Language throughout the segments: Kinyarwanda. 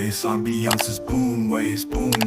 ways, ambiance is boom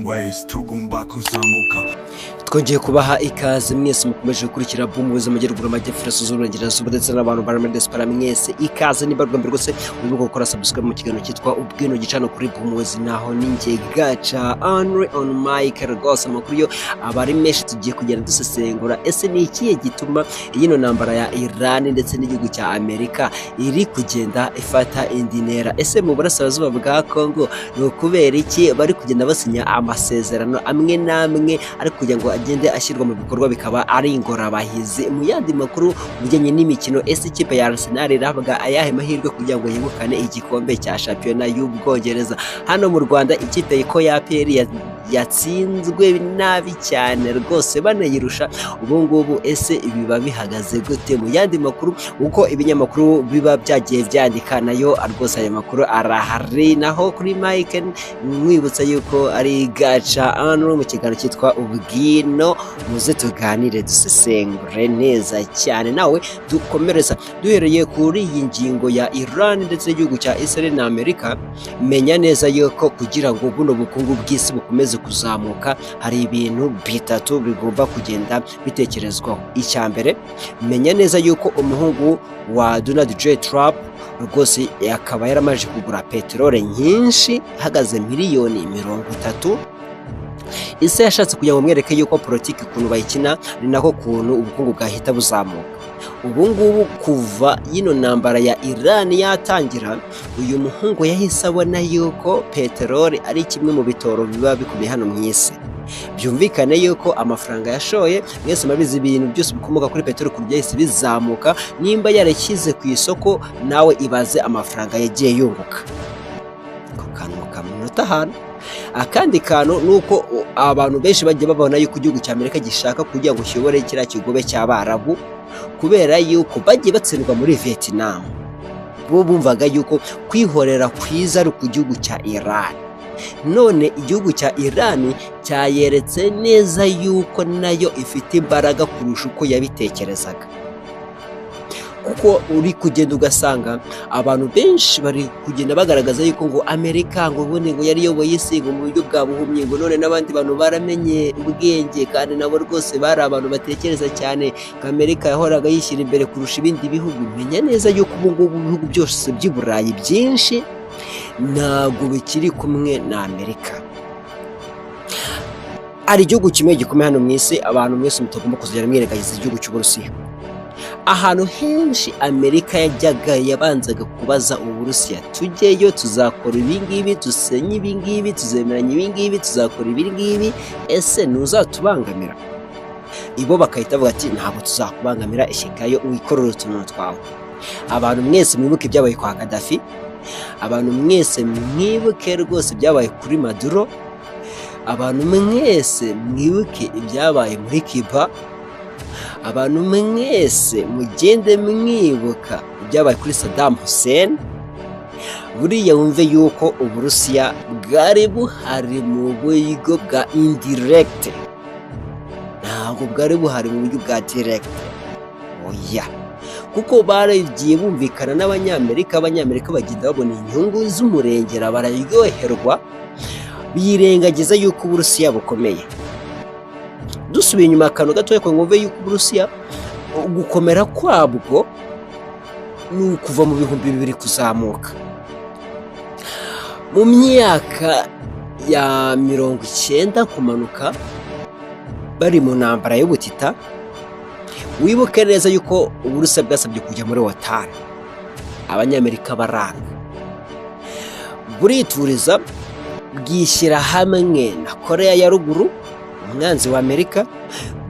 ways, tugomba kuzamuka. Twongeye kubaha ikaze mwese mukomeje gukurikira boom ways amajyaruguru amajyepfo y'Uburengerazuba ndetse n'abantu bari muri diaspora mwese ikaze niba rwanda rwose urimo gukora subscribe mu kiganiro cyitwa Ubwino gicano kuri boom ways naho ninjye gacha on mic rwose amakuru yo abari menshi tugiye kugenda dusesengura ese ni ikihe gituma yino ntambara ya Iran ndetse n'igihugu cya Amerika iri kugenda ifata indi ntera. Ese mu burasirazuba bwa Congo ni ukubera iki bari kugenda basinya amasezerano amwe namwe ari kugira ngo agende ashyirwa mu bikorwa bikaba ari ingorabahizi? Mu yandi makuru bijyanye n'imikino, ese ikipe ya Arsenal iravuga ayahe mahirwe kugira ngo yegukane igikombe cya shampiyona y'Ubwongereza? Hano mu Rwanda ikipe ko ya APR yatsinzwe nabi cyane rwose banayirusha. Ubu ngubu ese biba bihagaze gute? Mu yandi makuru uko ibinyamakuru biba byagiye byandika nayo rwose aya makuru arahari. Naho kuri Mike mwibutsa yuko ari gacha mu kiganiro cyitwa Ubwino, muze tuganire dusesengure neza cyane. Nawe dukomereza duhereye kuri iyi ngingo ya Iran ndetse n'igihugu cya Israel na Amerika. Menya neza yuko kugira ngo buno bukungu bw'isi bukomeze kuzamuka hari ibintu bitatu bigomba kugenda bitekerezwaho. Icya mbere, menya neza yuko umuhungu wa Donald J. Trump rwose akaba yaramaje kugura peteroli nyinshi ihagaze miliyoni 30. Ise yashatse kugira ngo mwereke yuko politiki ukuntu bayikina ni nako kuntu ubukungu bwahita buzamuka. Ubu ngubu kuva yino ntambara ya Iran yatangira, uyu muhungu yahise abona yuko peteroli ari kimwe mu bitoro biba bikomeye hano mu isi. Byumvikane yuko amafaranga yashoye, mwese mabizi ibintu byose bikomoka kuri peteroli ku byahise bizamuka. Nimba yarashyize ku isoko, nawe ibaze amafaranga yagiye yunguka. Ko kantu kamunota hano. Akandi kantu nuko abantu benshi bagiye babona yuko igihugu cya Amerika gishaka kugira ngo kiyobore kiriya kigobe cy'Abarabu, kubera yuko bagiye batsindwa muri Vietnam. Bo bumvaga yuko kwihorera kwiza ari ku gihugu cya Iran. None igihugu cya Iran cyayeretse neza yuko nayo ifite imbaraga kurusha uko yabitekerezaga. Kuko uri kugenda ugasanga abantu benshi bari kugenda bagaragaza yuko ngo Amerika ngo ubundi ngo yari yoboye isi ngo mu buryo bwa buhumye, ngo none n'abandi bantu baramenye ubwenge kandi nabo rwose bari abantu batekereza cyane. Amerika yahoraga yishyira imbere kurusha ibindi bihugu. Menya neza yuko ubu ngubu ibihugu byose by'i Burayi byinshi ntabwo bikiri kumwe na Amerika. Ari igihugu kimwe gikomeye hano mu isi, abantu mwese mutagomba kuzajya mwirengagiza igihugu cy'Uburusiya. Ahantu henshi Amerika yajyaga yabanzaga kubaza Uburusiya, tujyeyo tuzakora ibingibi, dusenye ibingibi, tuzemeranya ibingibi, tuzakora ibingibi, ese ntuzatubangamira? Ibo bakahita bavuga ati ntabwo tuzakubangamira, ishikayo wikorera utuntu twawe. Abantu mwese mwibuke ibyabaye kwa Gaddafi, abantu mwese mwibuke rwose ibyabaye kuri Maduro, abantu mwese mwibuke ibyabaye muri Cuba, abantu mwese mugende mwibuka ibyabaye kuri Saddam Hussein. Buriya wumve yuko Uburusiya bwari buhari mu buryo bwa indirect, ntabwo bwari buhari mu buryo bwa direct. Oya, kuko baragiye bumvikana n'Abanyamerika. Abanyamerika bagenda babona inyungu z'umurengera, bararyoherwa, birengagiza yuko Uburusiya bukomeye. Dusubiye inyuma akantu gatoya ko ngumve yuko Uburusiya gukomera kwabwo ni ukuva mu 2000 kuzamuka. Mu myaka ya 90 kumanuka bari mu ntambara y'ubutita. Wibuke neza yuko Uburusiya bwasabye kujya muri OTAN, Abanyamerika baranga, burituriza bwishyira hamwe na Korea ya Ruguru, umwanzi wa Amerika,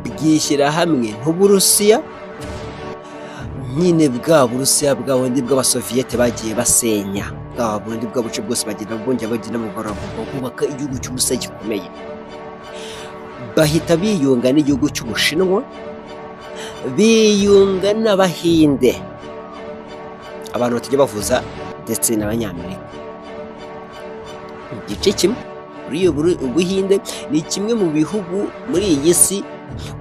bwishyira hamwe n'Uburusiya. Nyine bwa Burusiya bwa bundi bw'Abasoviyete bagiye basenya, bwa bundi bw'abuce bwose bagenda bongera bagenda mu baravuga kubaka igihugu cy'Uburusiya gikomeye. Bahita biyunga n'igihugu cy'Ubushinwa, biyunga n'Abahinde, abantu batajya bavuza, ndetse n'Abanyamerika. Igice kimwe Ubuhinde ni kimwe mu bihugu muri iyi si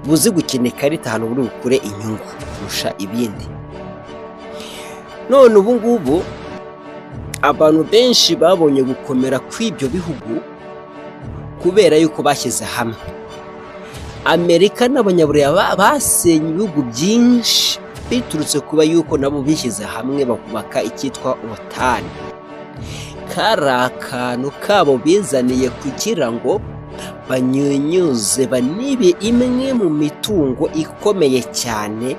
buzi gukina ikarita ahantu buri bukure inyungu kurusha ibindi. None ubu ngubu abantu benshi babonye gukomera kw'ibyo bihugu kubera yuko bashyize hamwe. Amerika n'abanyaburayi basenye ibihugu byinshi biturutse kuba yuko nabo bishyize hamwe bakubaka icyitwa OTAN. Kari akantu kabo bizaniye kugira ngo banyunyuze banibe imwe mu mitungo ikomeye cyane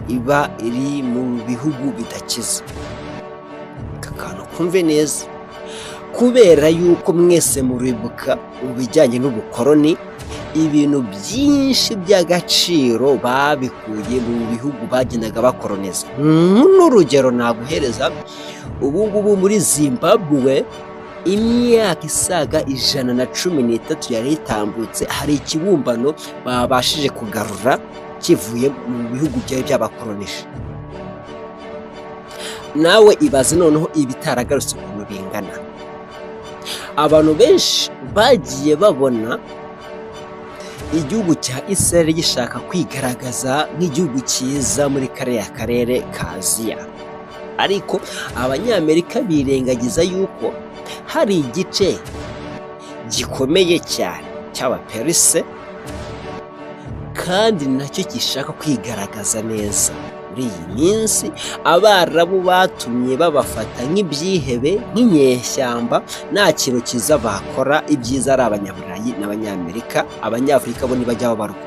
iba iri mu bihugu bidakize. Aka kantu kumve neza, kubera yuko mwese muribuka mu bijyanye n'ubukoroni, ibintu byinshi by'agaciro babikuye mu bihugu bagendaga bakoroniza. N'urugero naguhereza, ubu ngubu muri Zimbabwe imyaka isaga 113 yari itambutse, hari ikibumbano babashije kugarura kivuye mu bihugu byari by'abakoronije. Nawe ibaze noneho ibitaragarutse ukuntu bingana. Abantu benshi bagiye babona igihugu cya Israel gishaka kwigaragaza nk'igihugu cyiza muri kariya karere ka Aziya, ariko abanyamerika birengagiza yuko hari igice gikomeye cyane cy'abaperise kandi nacyo gishaka kwigaragaza neza. Muri iyi minsi Abarabu batumye babafata nk'ibyihebe, nk'inyeshyamba, nta kintu cyiza bakora, ibyiza ari abanyaburayi n'abanyamerika, abanyafurika bo ntibajya babarwa.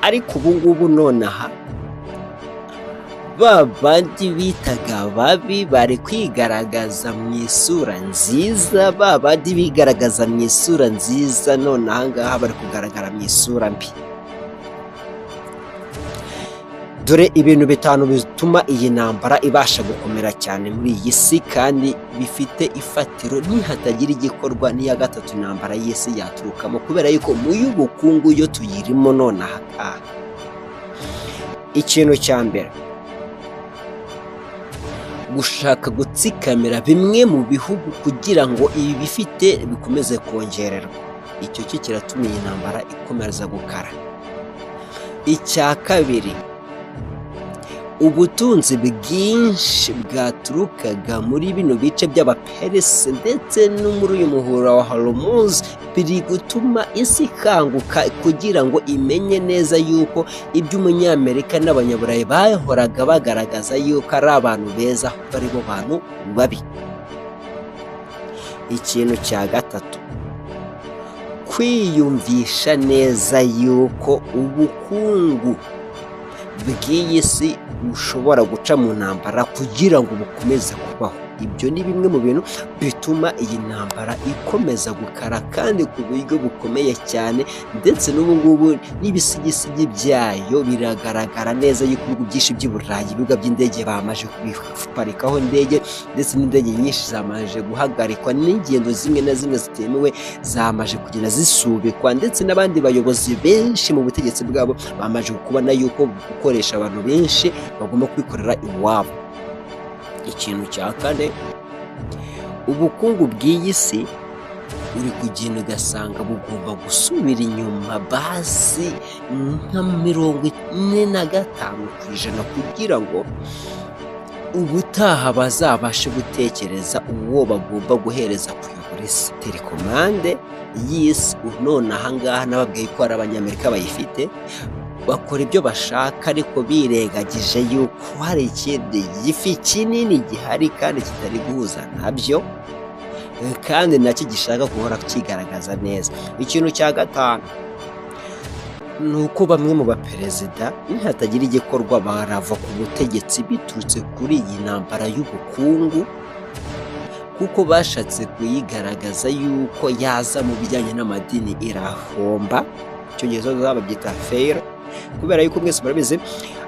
Ariko ubu ngubu nonaha ba bandi bitaga babi bari kwigaragaza mu isura nziza, ba bandi bigaragaza mu isura nziza none aha ngaha bari kugaragara mu isura mbi. Dore ibintu bitanu bituma iyi ntambara ibasha gukomera cyane muri iyi si kandi bifite ifatiro nihatagira igikorwa n'iya gatatu intambara y'isi yaturukamo, kubera yuko mu y'ubukungu yo tuyirimo none aha ngaha. Ikintu cya mbere, gushaka gutsikamira bimwe mu bihugu kugira ngo ibi bifite bikomeze kongererwa. Icyo cyo kiratuma iyi ntambara ikomeza gukara. Icya kabiri, ubutunzi bwinshi bwaturukaga muri bino bice by'abaperesi ndetse no muri uyu muhora wa Hormuz biri gutuma isi ikanguka kugira ngo imenye neza yuko iby'umunyamerika n'abanyaburayi bahoraga bagaragaza yuko ari abantu beza, ari bo bantu babi. Ikintu cya gatatu, kwiyumvisha neza yuko ubukungu bw'iyi si bushobora guca mu ntambara kugira ngo bukomeze kubaho. Ibyo ni bimwe mu bintu bituma iyi ntambara ikomeza gukara kandi ku buryo bukomeye cyane, ndetse n'ubu ngubu n'ibisigisigi byayo biragaragara neza yuko ibihugu byinshi by'i Burayi, ibibuga by'indege bamaze kubiparikaho indege, ndetse n'indege nyinshi zamaze guhagarikwa, n'ingendo zimwe na zimwe zitemewe zamaze kugenda zisubikwa, ndetse n'abandi bayobozi benshi mu butegetsi bwabo bamaze kubona yuko gukoresha abantu benshi bagomba kwikorera iwabo. Ikintu cya kane, ubukungu bw'iyi si uri kugenda ugasanga bugomba gusubira inyuma basi nka 45% kugira ngo ubutaha bazabashe gutekereza uwo bagomba guhereza kuyobora isi. Telekomande y'isi none aha ngaha nababwiye ko hari abanyamerika bayifite, bakora ibyo bashaka ariko birengagije yuko hari ikindi gifi kinini gihari kandi kitari guhuza nabyo, kandi nacyo gishaka guhora kigaragaza neza. Ikintu cya gatanu ni uko bamwe mu baperezida nihatagira igikorwa barava ku butegetsi biturutse kuri iyi ntambara y'ubukungu, kuko bashatse kuyigaragaza yuko yaza mu bijyanye n'amadini irahomba. Icyo gihe babyita fair, kubera yuko mwese murabizi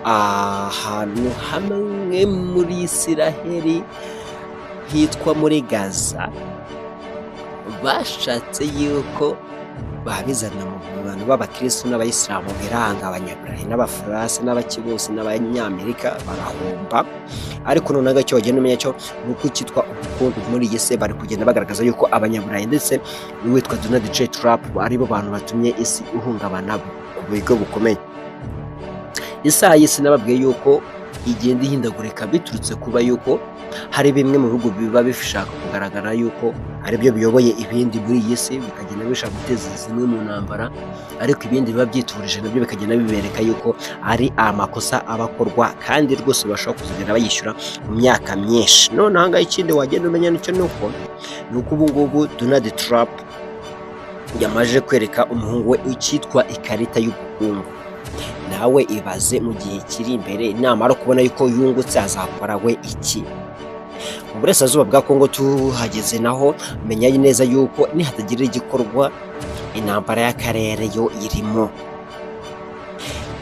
ahantu hamwe muri Isiraheli hitwa muri Gaza bashatse yuko babizana mu bantu b'abakristo n'abayisilamu biranga, abanyaburayi n'abafaransa n'abaki bose n'abanyamerika barahomba. Ariko noneho icyo bagenda umenya cyo ni uko cyitwa ubukungu muri iyi si bari kugenda bagaragaza yuko abanyaburayi ndetse n'uwitwa Donald J. Trump aribo bantu batumye isi ihungabana ku buryo bukomeye. Isaha y'isi nababwiye yuko igenda ihindagurika biturutse kuba yuko hari bimwe mu bihugu biba bishaka kugaragara yuko aribyo biyoboye ibindi muri iyi si, bikagenda bishaka guteza zimwe mu ntambara, ariko ibindi biba byiturije nabyo bikagenda bibereka yuko ari amakosa aba akorwa kandi rwose bashobora kuzagenda bayishyura mu myaka myinshi. None aha ngaha ikindi wagenda umenya nicyo ni uko ubu ngubu Donald Trump yamaze kwereka umuhungu we icyitwa ikarita y'ubukungu. Nawe ibaze mu gihe kiri imbere namara kubona yuko yungutse azakora we iki? Mu burasirazuba bwa Kongo tuhageze naho menya neza yuko nihatagira igikorwa intambara y'akarere yo irimo,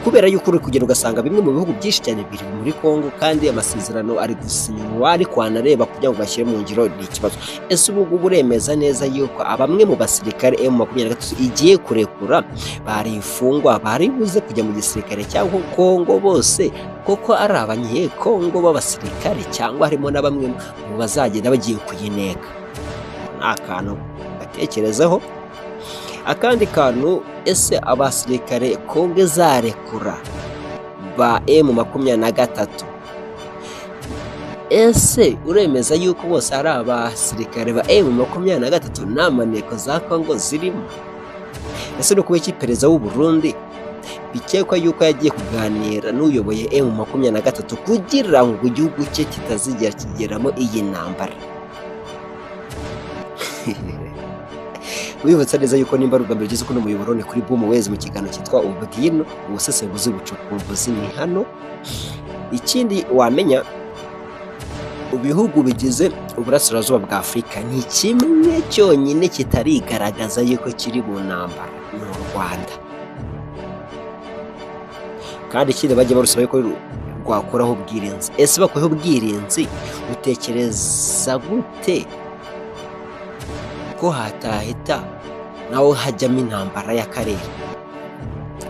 kubera yuko uri kugenda ugasanga bimwe mu bihugu byinshi cyane biri muri Kongo kandi amasezerano ari gusinywa ariko wanareba kugira ngo bashyire mu ngiro ni ikibazo. Ese ubu ngubu uremeza neza yuko bamwe mu basirikare M23 igiye kurekura bari imfungwa bari buze kujya mu gisirikare cyangwa Kongo bose koko ari abanyekongo b'abasirikare cyangwa harimo na bamwe mu bazagenda bagiye kuyineka? Ni akantu gatekerezeho. Akandi kantu, ese abasirikare Kongo zarekura ba M23 ese uremeza yuko bose ari abasirikare ba M23 nta maneko za Kongo zirimo? Ese no kuba iki perezida w'u Burundi bikekwa yuko yagiye kuganira n'uyoboye M23 kugira ngo igihugu cye kitazigera kigeramo iyi ntambara? Wibutsa neza yuko nimba ari ubwa mbere ugeze kuno muyoboro ni kuri Ubwino mu kiganiro cyitwa Ubwino, ubusesenguzi bucukumbuzi ni hano. Ikindi wamenya, ibihugu bigize uburasirazuba bwa Afurika ni kimwe cyonyine kitarigaragaza yuko kiri mu ntambara, ni u Rwanda. Kandi ikindi bajya barusaba yuko rwakoraho ubwirinzi. Ese bakoreho ubwirinzi utekereza gute ko hatahita naho hajyamo intambara y'akarere?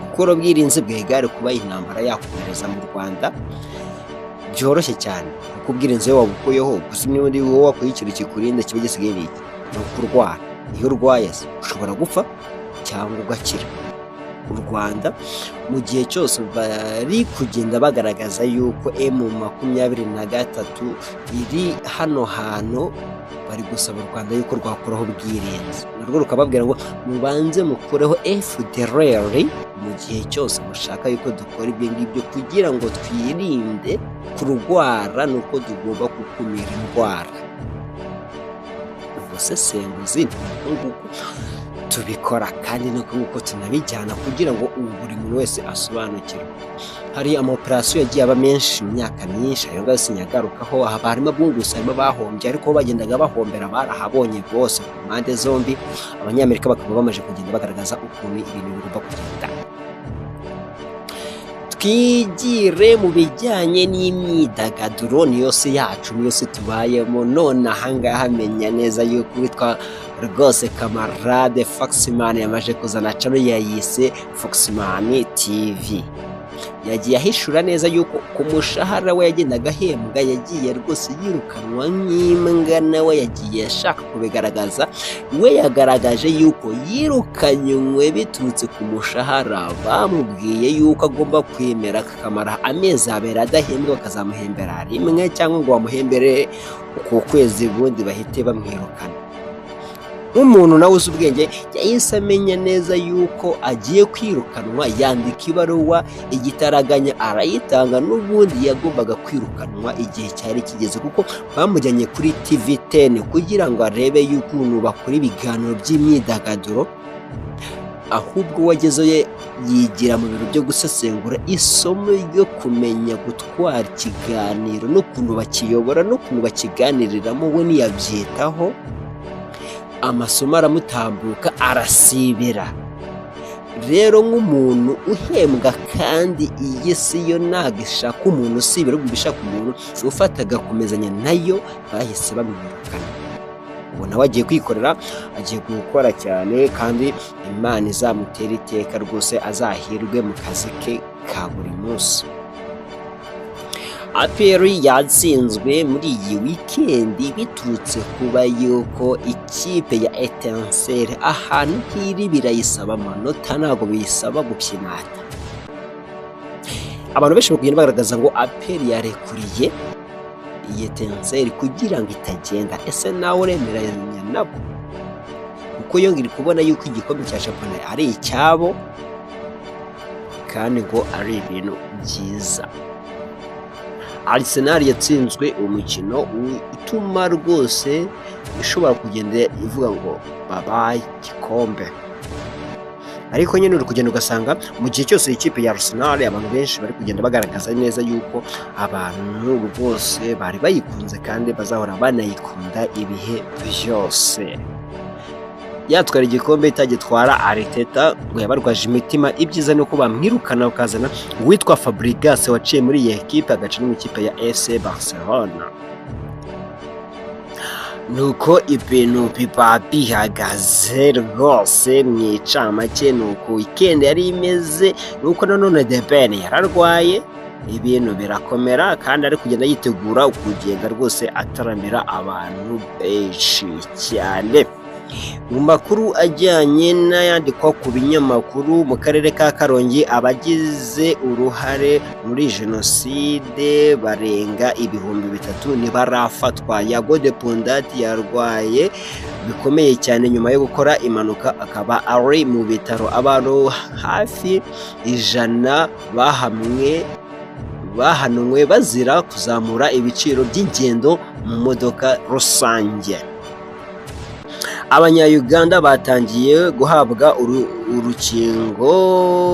Gukora ubwirinzi bwegare kuba intambara yakomereza mu Rwanda byoroshye cyane, kuko ubwirinzi iyo wabukuyeho gusa n'ubundi wowe wakuye ikintu kikurinde kiba gisigaye ni ukurwara. Iyo urwaye ushobora gupfa cyangwa ugakira. U Rwanda mu gihe cyose bari kugenda bagaragaza yuko M23 iri hano hantu, bari gusaba u Rwanda yuko rwakoraho ubwirinzi, narwo rukababwira ngo mubanze mukoreho FDLR mu gihe cyose mushaka yuko dukora ibyo ngibyo kugira ngo twirinde kurwara, nuko tugomba gukumira indwara. Ubusesenguzi nguko tubikora kandi nuko nguko tunabijyana kugira ngo buri muntu wese asobanukirwe. Hari amaoperasiyo yagiye aba menshi mu myaka myinshi, ayo ngayo sinyagarukaho. Harimo abungusi, harimo bahombye, ariko bagendaga bahombera barahabonye bose ku mpande zombi. Abanyamerika bakaba bamaze kugenda bagaragaza ukuntu ibintu bigomba kugenda. Twigire mu bijyanye n'imyidagaduro, niyo si yacu, niyo si tubayemo. None aha ngaha menya neza yuko witwa rwose kamarade Foxman yamaje kuzana channel yayise Foxman TV. Yagiye ahishura neza yuko ku mushahara we yagendaga ahembwa yagiye rwose yirukanwa nk'imbwa. Nawe yagiye ashaka kubigaragaza, we yagaragaje yuko yirukanywe biturutse ku mushahara. Bamubwiye yuko agomba kwemera akamara amezi abiri adahembwa, bakazamuhembera rimwe cyangwa ngo bamuhembere ku kwezi ubundi bahite bamwirukana. Nk'umuntu nawe uzi ubwenge yahise amenya neza yuko agiye kwirukanwa, yandika ibaruwa igitaraganya arayitanga. N'ubundi yagombaga kwirukanwa igihe cyari kigeze, kuko bamujyanye kuri TV10 kugira ngo arebe y'ukuntu bakora ibiganiro by'imyidagaduro. Ahubwo wagezeyo yigira mu biro byo gusesengura isomo ryo kumenya gutwara ikiganiro n'ukuntu bakiyobora n'ukuntu bakiganiriramo. We ntiyabyitaho, amasomo aramutambuka arasibira. Rero nk'umuntu uhembwa, kandi iyi si yo ntabwo ishaka umuntu usibira, ahubwo ishaka umuntu ufata agakomezanya nayo, bahise bamwirukana. Ubu nawe agiye kwikorera, agiye gukora cyane, kandi Imana izamutera iteka rwose, azahirwe mu kazi ke ka buri munsi. APR yatsinzwe muri iyi wikendi biturutse kuba yuko ikipe ya Etincelle ahantu hiri birayisaba amanota, ntabwo biyisaba gupyinata. abantu benshi bagenda bagaragaza ngo APR yarekuriye iyi Etincelle kugira ngo itagenda. Ese nawe uremeranya nabo? Kuko yo ngiri kubona yuko igikombe cya shampiyona ari icyabo kandi ngo ari ibintu byiza. Arsenal yatsinzwe umukino utuma rwose ishobora kugenda ivuga ngo babaye igikombe, ariko nyine uri kugenda ugasanga mu gihe cyose ikipe ya Arsenal abantu benshi bari kugenda bagaragaza neza yuko abantu rwose bari bayikunze kandi bazahora banayikunda ibihe byose. Yatwara igikombe itagitwara Arteta ngo yabarwaje imitima. Ibyiza ni uko bamwirukana bakazana uwitwa Fabregas waciye muri iyi ekipe agaca no mu ikipe ya FC Barcelona. Nuko ibintu biba bihagaze rwose mu icamake. Nuko weekend yari imeze, nuko nanone De Bruyne yararwaye, ibintu birakomera kandi ari kugenda yitegura kugenda rwose ataramira abantu benshi cyane. Mu makuru ajyanye n'ayandikwa ku binyamakuru, mu karere ka Karongi abagize uruhare muri jenoside barenga 3,000 ntibarafatwa. Yago de Pondati yarwaye bikomeye cyane nyuma yo gukora impanuka akaba ari mu bitaro. Abantu hafi 100 bahanwe bazira kuzamura ibiciro by'ingendo mu modoka rusange. Abanya-Uganda batangiye guhabwa urukingo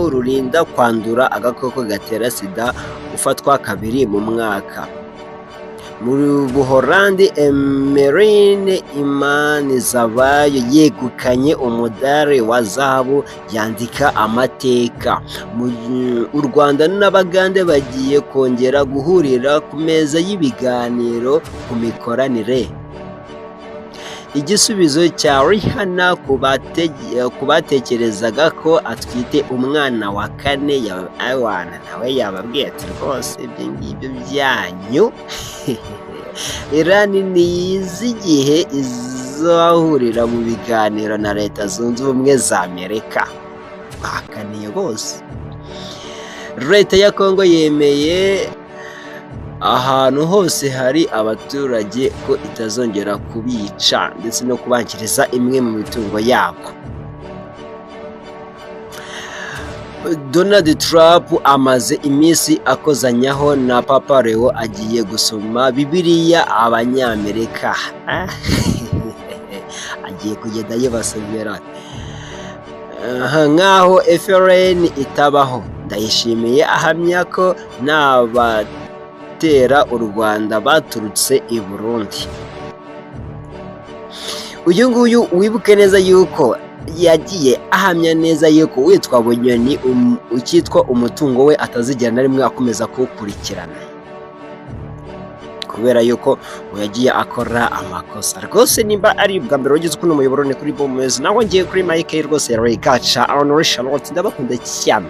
rurinda kwandura agakoko gatera sida ufatwa 2 mu mwaka. Mu Buholandi Emeline Imanizabayo yegukanye umudari wa zahabu yandika amateka. U Rwanda n'Abagande bagiye kongera guhurira ku meza y'ibiganiro ku mikoranire. Igisubizo cya Rihanna kubatekerezaga ko atwite umwana wa 4 Awana nawe yababwiye ati rwose ibyo ngibyo byanyu. Iran niyizi igihe izahurira mu biganiro na Leta Zunze Ubumwe za Amerika. Bahakaniye bose. Leta ya Kongo yemeye ahantu hose hari abaturage ko itazongera kubica ndetse no kubangiriza imwe mu mitungo yabo. Donald Trump amaze iminsi akozanyaho na Papa Leo agiye gusoma Bibiliya Abanyamerika. Agiye kugenda yibasomera nkaho FRN itabaho. Ndayishimiye ahamya ko n'abatera u Rwanda baturutse i Burundi. Uyu nguyu wibuke neza yuko yagiye ahamya neza yuko witwa Bunyoni ukitwa umutungo we atazigera na rimwe akomeza kuwukurikirana, kubera yuko yagiye akora amakosa. Rwose nimba ari bwa mbere wagize ukuntu umuyoboro ni kuri Bomezi, nawe ngiye kuri Mike rwose ya Regacha Arnold Charlotte ndabakunda cyane.